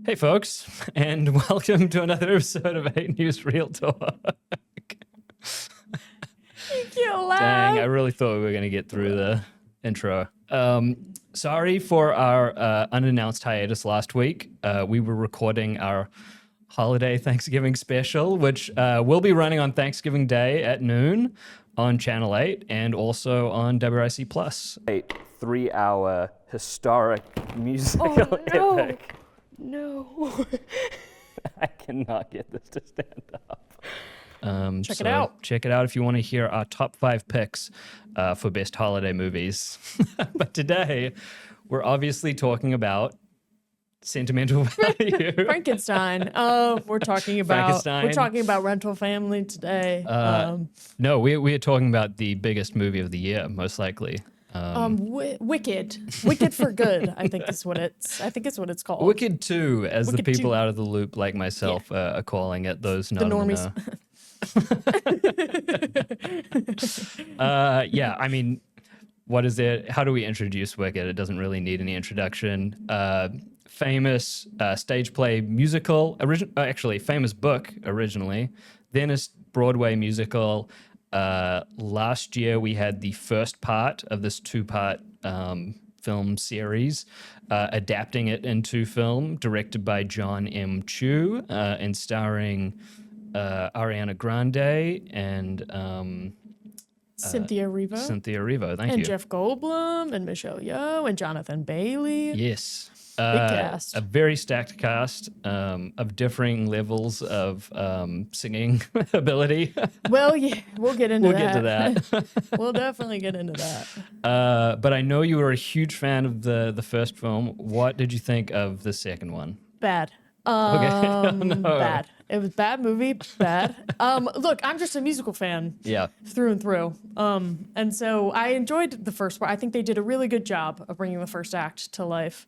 Hey, folks, and welcome to another episode of 8 News Real Talk. You can't laugh. Dang, I really thought we were going to get through the intro. Sorry for our unannounced hiatus last week. We were recording our holiday Thanksgiving special, which will be running on Thanksgiving Day at noon on Channel 8 and also on WIC Plus. 3-hour historic musical epic. No. I cannot get this to stand up. Check it out. Check it out if you want to hear our top 5 picks for best holiday movies. But today, we're obviously talking about sentimental value. Frankenstein. We're talking about Rental Family today. No, we're talking about the biggest movie of the year, most likely. Wicked for Good. I think it's what it's called. Wicked 2, as Wicked the people 2. out of the loop like myself are calling it. Those not The in normies. Yeah, I mean, what is it? How do we introduce Wicked? It doesn't really need any introduction. Famous stage play musical, famous book originally, then a Broadway musical. Last year we had the first part of this 2-part film series, adapting it into film, directed by John M. Chu, and starring Ariana Grande and Cynthia Erivo. Thank you. And Jeff Goldblum and Michelle Yeoh and Jonathan Bailey. Yes. Big cast. A very stacked cast of differing levels of singing ability. Well, yeah, we'll get into Get to that. We'll definitely get into that. But I know you were a huge fan of the first film. What did you think of the second one? Bad. Oh, no. Bad. It was bad movie. Bad. Look, I'm just a musical fan. Yeah. Through and through. And so I enjoyed the first part. I think they did a really good job of bringing the first act to life.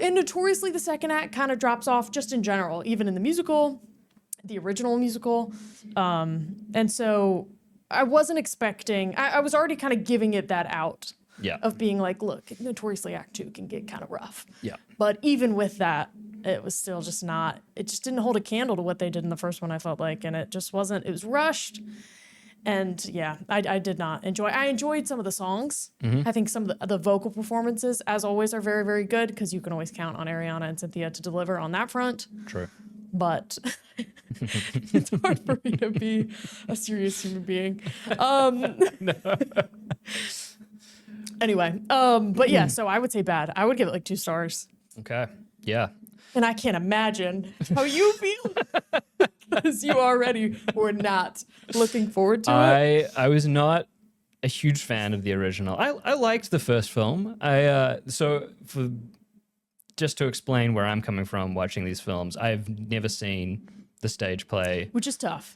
And notoriously, the second act kind of drops off just in general, even in the musical, the original musical. And so I wasn't expecting, I was already kind of giving it that out. Yeah. Of being like, look, notoriously Act 2 can get kind of rough. Yeah. But even with that, it was still just not, it just didn't hold a candle to what they did in the first one, I felt like. And it just wasn't, it was rushed. And yeah, I did not enjoy. I enjoyed some of the songs. Mm-hmm. I think some of the vocal performances, as always, are very, very good because you can always count on Ariana and Cynthia to deliver on that front. True. But it's hard for me to be a serious human being. Anyway, but yeah, so I would say bad. I would give it like 2 stars. Okay. Yeah. And I can't imagine how you feel because you already were not looking forward to it. I was not a huge fan of the original. I liked the first film. Just to explain where I'm coming from watching these films, I've never seen the stage play, Which is tough.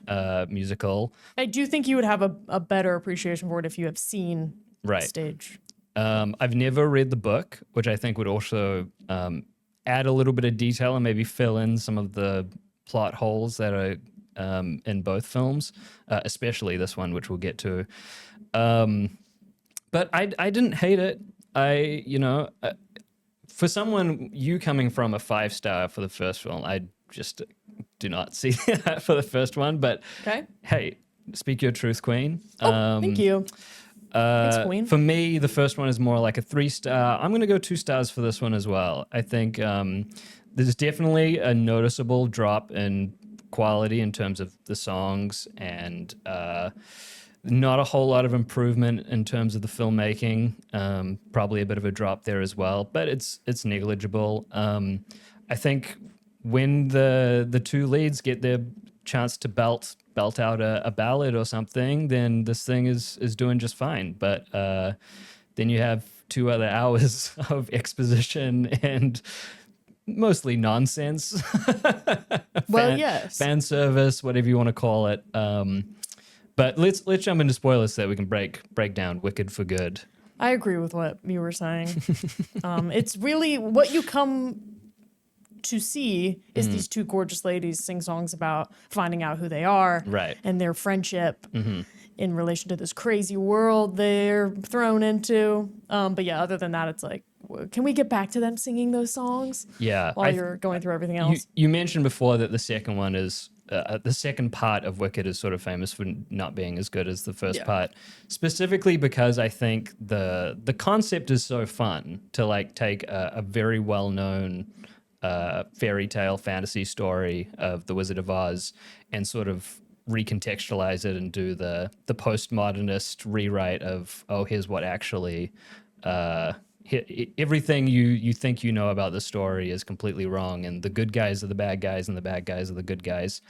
Musical. I do think you would have a better appreciation for it if you have seen Right. stage. I've never read the book, which I think would also add a little bit of detail and maybe fill in some of the plot holes that are in both films, especially this one, which we'll get to. But I didn't hate it. For someone, you coming from a 5-star for the first film, I just do not see that for the first one. But Okay. hey, speak your truth, Queen. Thank you. Thanks, Queen. For me, the first one is more like a 3-star. I'm going to go 2 stars for this one as well. I think there's definitely a noticeable drop in quality in terms of the songs and not a whole lot of improvement in terms of the filmmaking. Probably a bit of a drop there as well, but it's negligible. I think when the 2 leads get their chance to belt out a ballad or something, then this thing is doing just fine. But then you have 2 other hours of exposition and mostly nonsense. Yes. Fan service, whatever you want to call it. But let's jump into spoilers so that we can break down Wicked for Good. I agree with what you were saying. It's really what you come to see is these 2 gorgeous ladies sing songs about finding out who they are, Right. and their friendship in relation to this crazy world they're thrown into. But yeah, other than that, it's like, Can we get back to them singing those songs? Yeah. While you're going through everything else. You mentioned before that the second one is the second part of Wicked is sort of famous for not being as good as the first part, specifically because I think the concept is so fun to like take a very well known fairy tale fantasy story of the Wizard of Oz and sort of recontextualize it and do the postmodernist rewrite of, oh, here's what actually everything you think you know about the story is completely wrong, and the good guys are the bad guys and the bad guys are the good guys,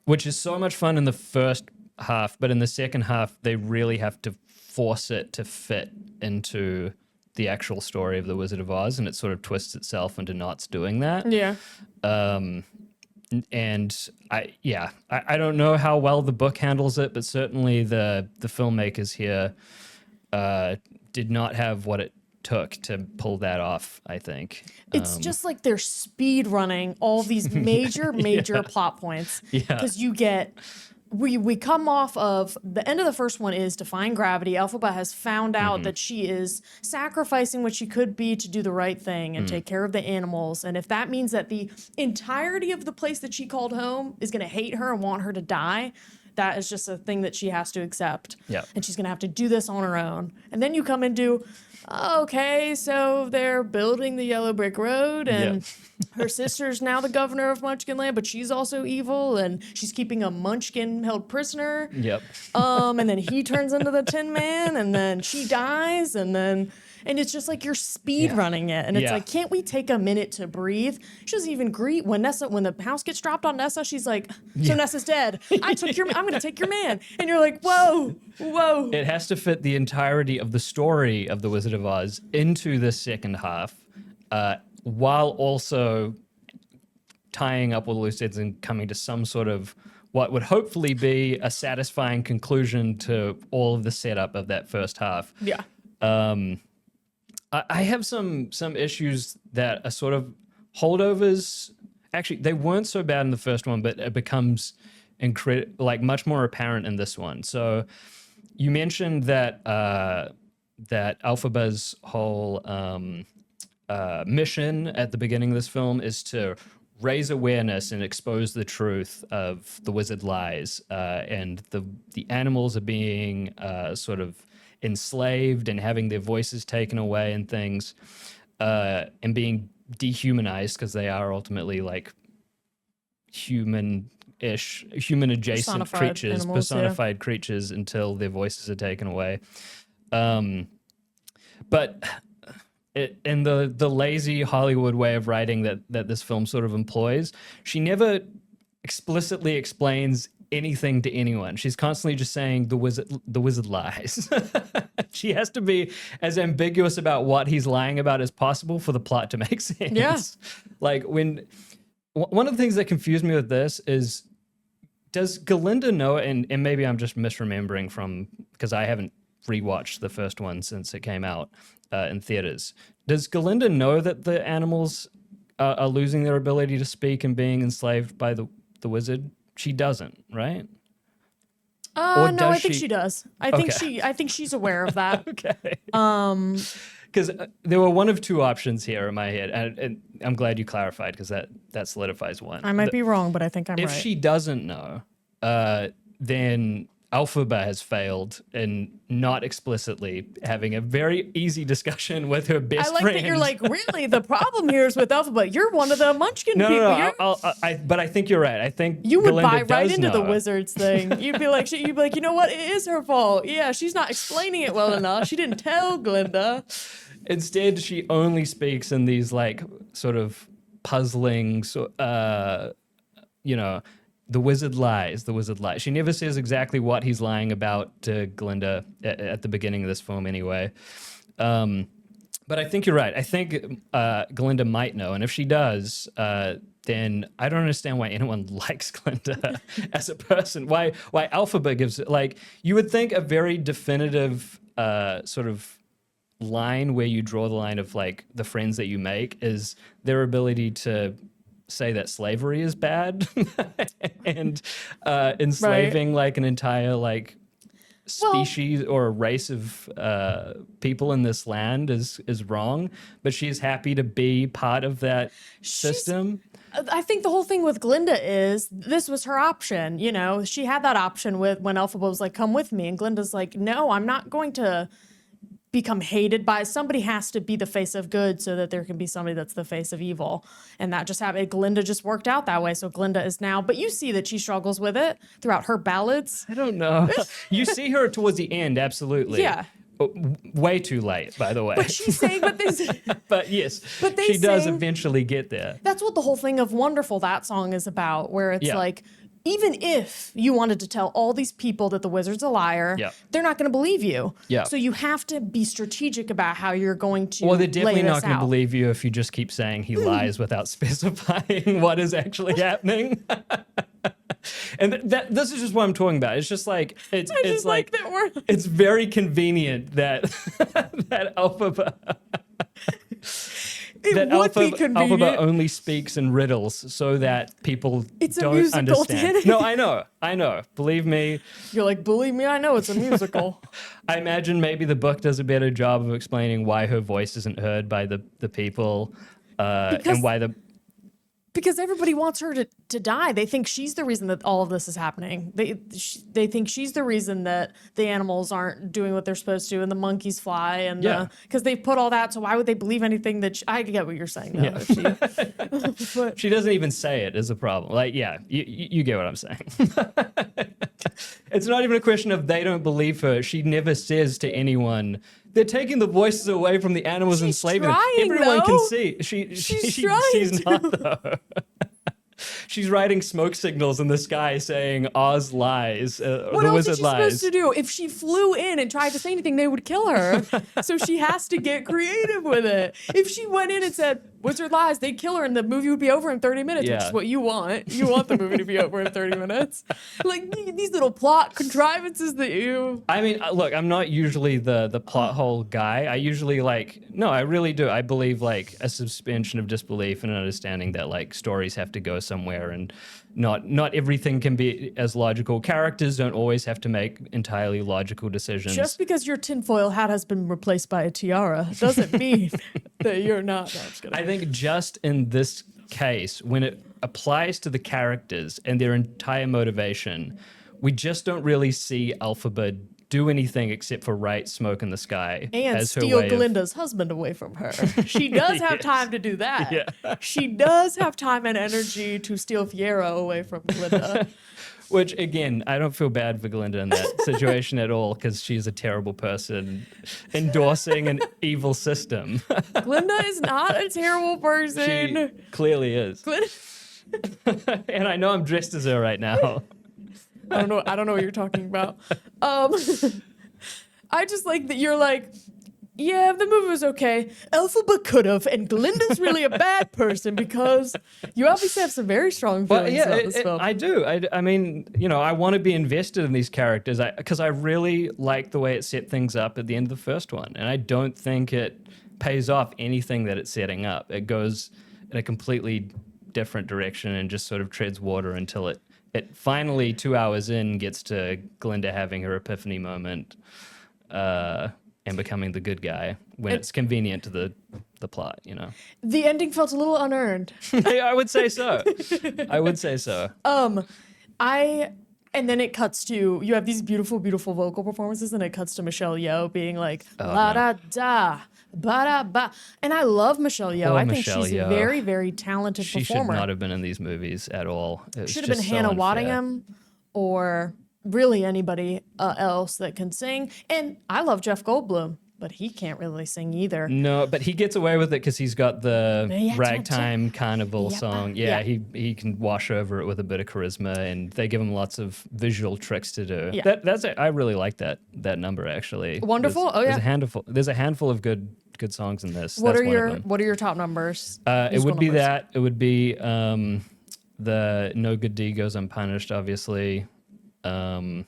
which is so much fun in the first half, but in the second half they really have to force it to fit into the actual story of the Wizard of Oz, and it sort of twists itself into knots doing that. Yeah. And I don't know how well the book handles it, but certainly the filmmakers here did not have what it took to pull that off, I think. It's just like they're speed running all these major plot points. Yeah. Because you get we come off of the end of the first one is defying gravity. Elphaba has found out that she is sacrificing what she could be to do the right thing and take care of the animals. And if that means that the entirety of the place that she called home is going to hate her and want her to die, that is just a thing that she has to accept. Yeah. And she's going to have to do this on her own. And then you come into, okay, so they're building the yellow brick road, and her sister's now the governor of Munchkinland, but she's also evil, and she's keeping a Munchkin held prisoner. Yep. And then he turns into the Tin Man, and then she dies, and it's just like you're speed running it. And it's like, can't we take a minute to breathe? She doesn't even greet when the house gets dropped on Nessa, she's like, so Nessa's dead. I'm gonna take your man. And you're like, whoa. It has to fit the entirety of the story of the Wizard of Oz into the second half, while also tying up all the loose ends and coming to some sort of what would hopefully be a satisfying conclusion to all of the setup of that first half. Yeah. I have some issues that are sort of holdovers. Actually, they weren't so bad in the first one, but it becomes much more apparent in this one. So you mentioned that that Elphaba's whole mission at the beginning of this film is to raise awareness and expose the truth of the wizard lies, and the animals are being sort of enslaved and having their voices taken away and things, and being dehumanized because they are ultimately like human adjacent personified creatures until their voices are taken away. But in the lazy Hollywood way of writing that this film sort of employs, she never explicitly explains anything to anyone. She's constantly just saying the wizard lies. She has to be as ambiguous about what he's lying about as possible for the plot to make sense. Yeah. Like one of the things that confused me with this is, does Galinda know, and maybe I'm just misremembering from, because I haven't rewatched the first one since it came out in theaters. Does Galinda know that the animals are losing their ability to speak and being enslaved by the wizard? She doesn't, right? No, I think she does. I think she's aware of that. Okay. Because there were one of two options here in my head, and I'm glad you clarified, because that solidifies one. I might be wrong, but I think I'm right. If she doesn't know, then Elphaba has failed in not explicitly having a very easy discussion with her best friend. I like that you're like, really? The problem here is with Elphaba. You're one of the Munchkin people. No. But I think you're right. I think you would buy Galinda right into know. the wizards thing. You'd be like, you know what? It is her fault. Yeah, she's not explaining it well enough. She didn't tell Glinda. Instead, she only speaks in these like sort of puzzling, the wizard lies. The wizard lies. She never says exactly what he's lying about to Glinda at the beginning of this film, anyway. But I think you're right. I think Glinda might know, and if she does, then I don't understand why anyone likes Glinda as a person. Why Elphaba gives, like, you would think a very definitive sort of line where you draw the line of like the friends that you make is their ability to say that slavery is bad and enslaving like an entire like species or a race of people in this land is wrong, but she's happy to be part of that system. I think the whole thing with Glinda is this was her option. You know, she had that option with when Elphaba was like, come with me. And Glinda's like, no, I'm not going to become hated by somebody. Has to be the face of good so that there can be somebody that's the face of evil. And that just happened. Glinda just worked out that way. So Glinda is now, but you see that she struggles with it throughout her ballads. I don't know. You see her towards the end, absolutely. Yeah. Way too late, by the way. But she's saying, but yes, but she does eventually get there. That's what the whole thing of Wonderful, that song is about, where it's like, even if you wanted to tell all these people that the wizard's a liar, they're not going to believe you. Yeah. So you have to be strategic about how you're going to. Well, they're definitely not going to out. believe you if you just keep saying he lies without specifying what is actually happening. And this is just what I'm talking about. It's just like it's like that word. It's very convenient that that Elphaba Elphaba only speaks in riddles so that people don't understand. No, I know. Believe me. You're like, believe me, I know it's a musical. I imagine maybe the book does a better job of explaining why her voice isn't heard by the people and why the. Because everybody wants her to die. They think she's the reason that all of this is happening. They think she's the reason that the animals aren't doing what they're supposed to and the monkeys fly. And because they put all that. So why would they believe anything that I get what you're saying, though. Yeah. She doesn't even say it is a problem. Like, you get what I'm saying. It's not even a question of they don't believe her. She never says to anyone, they're taking the voices away from the animals and enslaving them. Everyone can see. She's not, though. She's writing smoke signals in the sky saying Oz lies. What the else wizard is she lies. supposed to do? If she flew in and tried to say anything, they would kill her. So she has to get creative with it. If she went in and said, wizard lies, they'd kill her and the movie would be over in 30 minutes, which is what you want. You want the movie to be over in 30 minutes. Like these little plot contrivances that you... I mean, look, I'm not usually the plot hole guy. I usually I really do. I believe like a suspension of disbelief and an understanding that like stories have to go somewhere and not everything can be as logical. Characters don't always have to make entirely logical decisions. Just because your tinfoil hat has been replaced by a tiara doesn't mean that you're not. No, I'm just kidding. I think just in this case, when it applies to the characters and their entire motivation, we just don't really see Elphaba do anything except for write smoke in the sky. And as steal her way Glinda's husband away from her. She does have time to do that. Yeah. She does have time and energy to steal Fiero away from Glinda. Which, again, I don't feel bad for Glinda in that situation at all because she's a terrible person endorsing an evil system. Glinda is not a terrible person. She clearly is. And I know I'm dressed as her right now. I don't know what you're talking about. I just like that you're like, yeah, the movie was okay. Elphaba could have, and Glinda's really a bad person because you obviously have some very strong feelings about this film. I do. I mean, I want to be invested in these characters because I really like the way it set things up at the end of the first one, and I don't think it pays off anything that it's setting up. It goes in a completely different direction and just sort of treads water until it finally 2 hours in gets to Glinda having her epiphany moment and becoming the good guy when it's convenient to the plot, The ending felt a little unearned. I would say so. And then it cuts to, you have these beautiful, beautiful vocal performances, and it cuts to Michelle Yeoh being like, la da da, ba da ba. And I love Michelle Yeoh. I think she's a very, very talented performer. She should not have been in these movies at all. Should have been Hannah Waddingham or really anybody else that can sing. And I love Jeff Goldblum, but he can't really sing either. No, but he gets away with it because he's got the ragtime carnival song. He can wash over it with a bit of charisma, and they give him lots of visual tricks to do. Yeah. I really like that number actually. Wonderful. There's a handful of good songs in this. What are your top numbers? It would be that. It would be the No Good Deed Goes Unpunished, obviously, and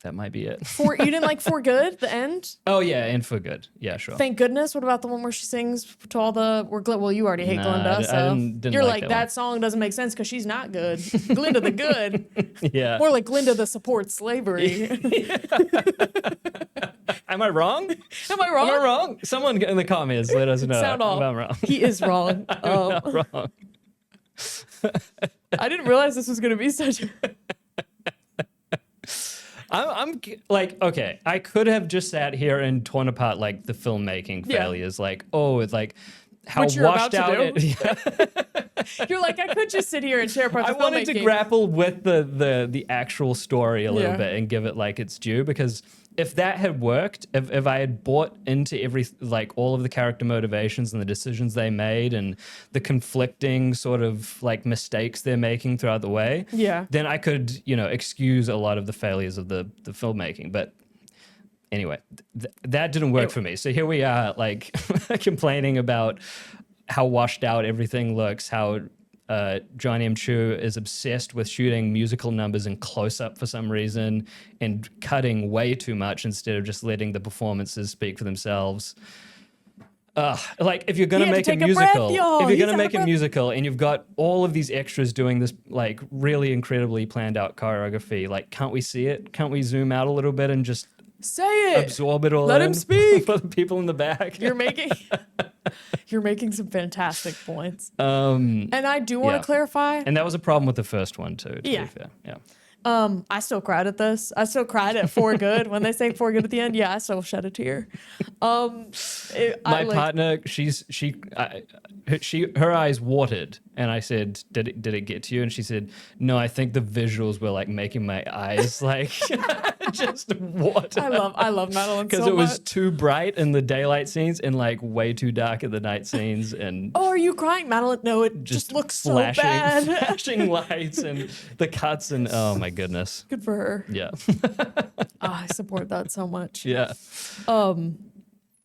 That might be it. You didn't like For Good, the end? Oh yeah, and For Good. Yeah, sure. Thank goodness. What about the one where she sings to all the? Well, you already hate Glinda, I so didn't you're like like that one. song doesn't make sense because she's not good. Glinda the good, Yeah. more like Glinda the supports slavery. Am I wrong? Am I wrong? Am I wrong? Someone in the comments let us know Sound if off. I'm wrong. He is wrong. I'm not wrong. I didn't realize this was going to be such. I'm like, okay, I could have just sat here and torn apart like the filmmaking Yeah. failures, like, oh, it's like how Which you're about washed to out do. it. You're like, I could just sit here and tear apart the I wanted to filmmaking. grapple with the actual story a little Yeah. bit and give it like its due, because if that had worked, if I had bought into like all of the character motivations and the decisions they made and the conflicting sort of like mistakes they're making throughout the way, Yeah. then I could, excuse a lot of the failures of the filmmaking. But anyway, that didn't work for me. So here we are, like complaining about how washed out everything looks, how Johnny M. Chu is obsessed with shooting musical numbers in close up for some reason and cutting way too much instead of just letting the performances speak for themselves. Like if you're gonna He had make to a take a breath, musical, y'all. if you're He's gonna out make of a breath. musical and you've got all of these extras doing this like really incredibly planned out choreography, like can't we see it? Can't we zoom out a little bit and just Say it. absorb it all Let in him speak. for the people in the back? You're making some fantastic points. Um, And I do want to yeah. clarify. and that was a problem with the first one too, to Yeah. be fair. Yeah. I still cried at this. I still cried at For Good when they sang For Good at the end. Yeah, I still shed a tear. My partner, her eyes watered, and I said, "Did it get to you?" And she said, "No, I think the visuals were like making my eyes like just water." I love Madeline Because so it was much. too bright in the daylight scenes and like way too dark in the night scenes, and Oh, are you crying, Madeline? No, it just looks so flashing, bad. flashing lights and the cuts, and oh my goodness, Good for her. yeah, I support that so much. yeah.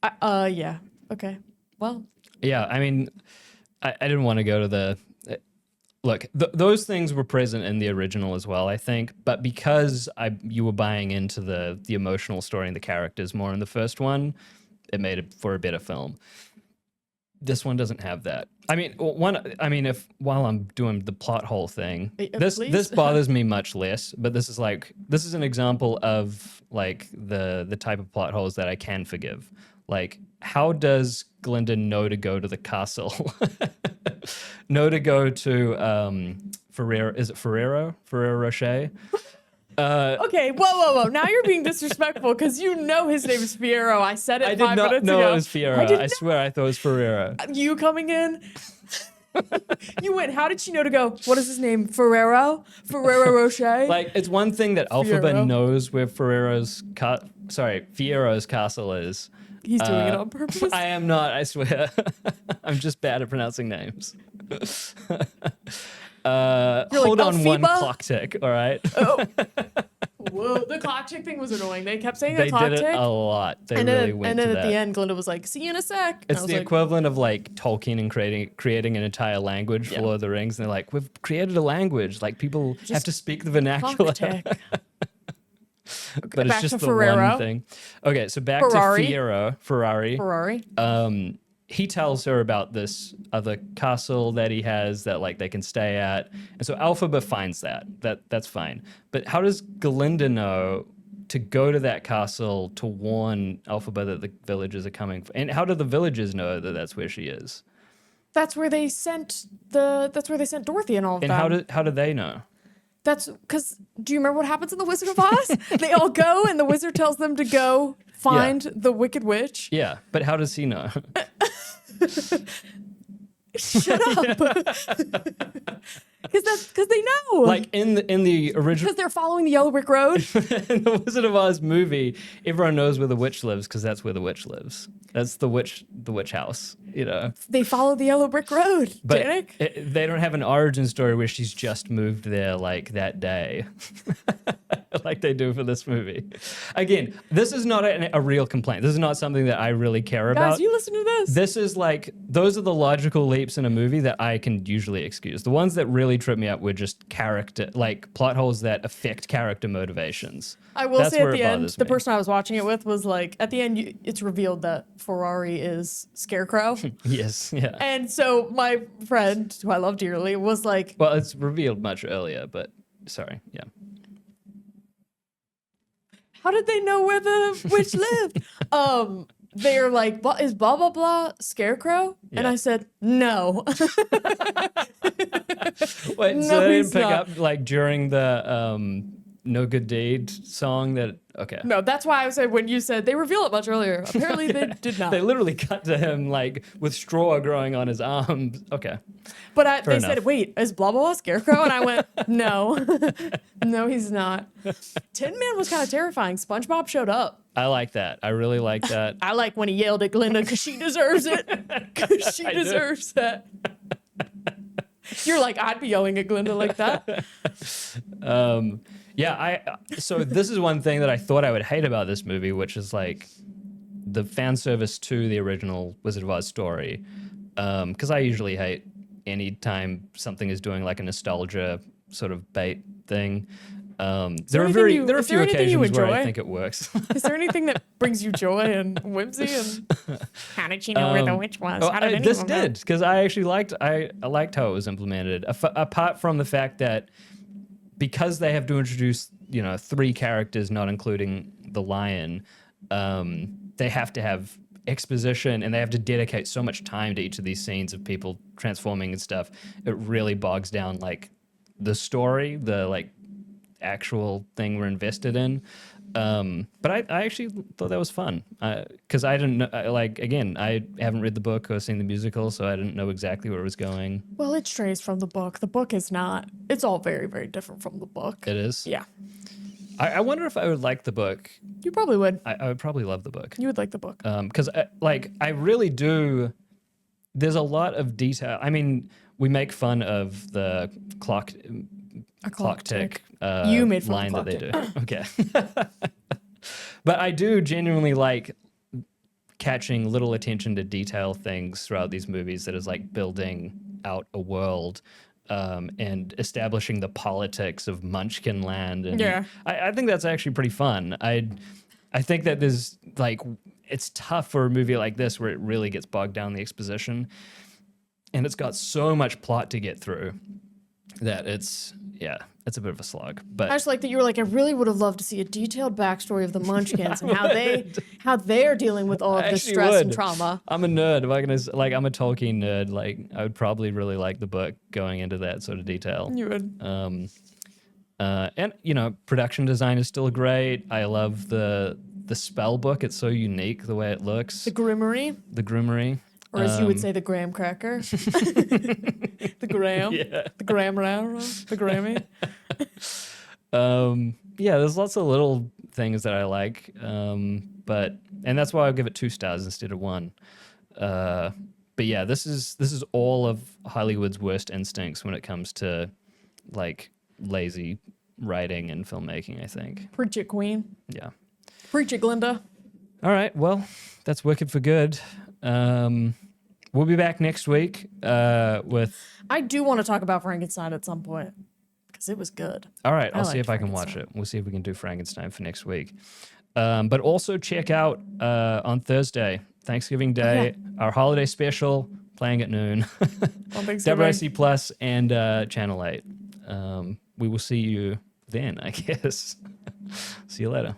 Yeah. Okay. Well, Yeah, I mean, I didn't want to go to the look. Those things were present in the original as well, I think. But because you were buying into the emotional story and the characters more in the first one, it made it for a better film. This one doesn't have that. I mean, if while I'm doing the plot hole thing, this please? bothers me much less. But this is an example of like the type of plot holes that I can forgive. Like, how does Glinda know to go to the castle? Know to go to Ferrero? Is it Ferrero Rocher? okay. Whoa. Now you're being disrespectful because you know his name is Fiero. I said it I did 5 not minutes know ago. it was Fiero. I did I swear I thought it was Ferrero. You coming in? You went, how did she know to go? What is his name? Ferrero Rocher? Like, it's one thing that Alphaba Fiero. knows where Fiero's castle is. He's doing it on purpose. I am not, I swear. I'm just bad at pronouncing names. Hold on one Elphaba? clock tick, all right? Whoa, the clock tick thing was annoying. They kept saying They the clock did it tick. a lot. They and really then, went and then to at that. the end, Glinda was like, see you in a sec. And I It's was the like, equivalent of like Tolkien and creating an entire language for Yeah. Lord of the Rings. And they're like, we've created a language. Like people have Just to speak the vernacular. clock tick. But it's Back just to the Ferrero. one thing. Okay, so back Ferrari. to Ferrari. Ferrari. He tells her about this other castle that he has that like they can stay at. And so Elphaba finds that's fine. But how does Glinda know to go to that castle to warn Elphaba that the villagers are coming? And how do the villagers know that that's where she is? That's where they sent Dorothy and all of And them. how do they know? That's because, do you remember what happens in The Wizard of Oz? They all go and the wizard tells them to go find the Wicked Witch. Yeah, but how does he know? Shut up. Because they know. Like in the original Because they're following the Yellow Brick Road. in the Wizard of Oz movie, everyone knows where the witch lives because that's where the witch lives. That's the witch house, you know. They follow the Yellow Brick Road, But Tannock. they don't have an origin story where she's just moved there like that day, like they do for this movie. Again, this is not a real complaint. This is not something that I really care about. Guys, you listen to this. This is like those are the logical leaps in a movie that I can usually excuse. The ones that really trip me up were just character, like plot holes that affect character motivations. I will That's say at where the it end, bothers the me. person I was watching it with was like, at the end, it's revealed that Ferrari is Scarecrow. Yes, yeah. And so my friend, who I love dearly, was like, Well, it's revealed much earlier, but sorry, yeah. how did they know where the witch lived? They're like, is blah, blah, blah Scarecrow? And Yeah. I said, no. Wait, so No, they didn't he's pick not. up like during the No Good Deed song that, okay. No, that's why I said when you said they reveal it much earlier. Apparently they did not. They literally cut to him like with straw growing on his arms. Okay. But they enough. said, wait, is blah, blah, blah Scarecrow? And I went, no. No, he's not. Tin Man was kind of terrifying. SpongeBob showed up. I like that. I really like that. I like when he yelled at Glinda because she deserves it. Because she I do. deserves that. You're like, I'd be yelling at Glinda like that. Yeah, so this is one thing that I thought I would hate about this movie, which is like the fan service to the original Wizard of Oz story. Because I usually hate any time something is doing like a nostalgia sort of bait thing. There are anything there are a is few there anything you occasions where I enjoy? think it works. Is there anything that brings you joy and whimsy? And how did you know where the witch was? How did this anyone know? did, because I actually liked how it was implemented. Apart from the fact that because they have to introduce 3 characters, not including the lion, they have to have exposition and they have to dedicate so much time to each of these scenes of people transforming and stuff. It really bogs down like the story, the like actual thing we're invested in. But I actually thought that was fun because I didn't know, again, I haven't read the book or seen the musical, so I didn't know exactly where it was going. Well, it strays from the book. The book is not. It's all very, very different from the book. It is? Yeah. I wonder if I would like the book. You probably would. I would probably love the book. You would like the book. Because I really do. There's a lot of detail. I mean, we make fun of the clock tick You made fun of line clock that they do. Okay. But I do genuinely like catching little attention to detail things throughout these movies that is like building out a world and establishing the politics of Munchkin Land. And Yeah. I think that's actually pretty fun. I think that there's like, it's tough for a movie like this where it really gets bogged down in the exposition and it's got so much plot to get through that it's a bit of a slog. But I just like that you were like, I really would have loved to see a detailed backstory of the Munchkins and how they're dealing with all of this actually stress and would. trauma. I'm a nerd. If I can, I'm a Tolkien nerd. Like, I would probably really like the book going into that sort of detail. You would. And production design is still great. I love the spell book. It's so unique the way it looks. The Grimmery, The groomery. or as you would say, the Graham Cracker. The Graham. Yeah. The Graham Round. The Grammy. Yeah, there's lots of little things that I like. And that's why I'll give it 2 stars instead of 1. But yeah, this is all of Hollywood's worst instincts when it comes to like lazy writing and filmmaking, I think. Preach it, Queen. Yeah. Preach it, Glinda. All right. Well, that's Wicked for Good. We'll be back next week with. I do want to talk about Frankenstein at some point because it was good. All right. I'll I see liked if I can watch it. We'll see if we can do Frankenstein for next week. But also check out on Thursday, Thanksgiving Day, our holiday special playing at noon. On Thanksgiving. WRC Plus and Channel 8. We will see you then, I guess. See you later.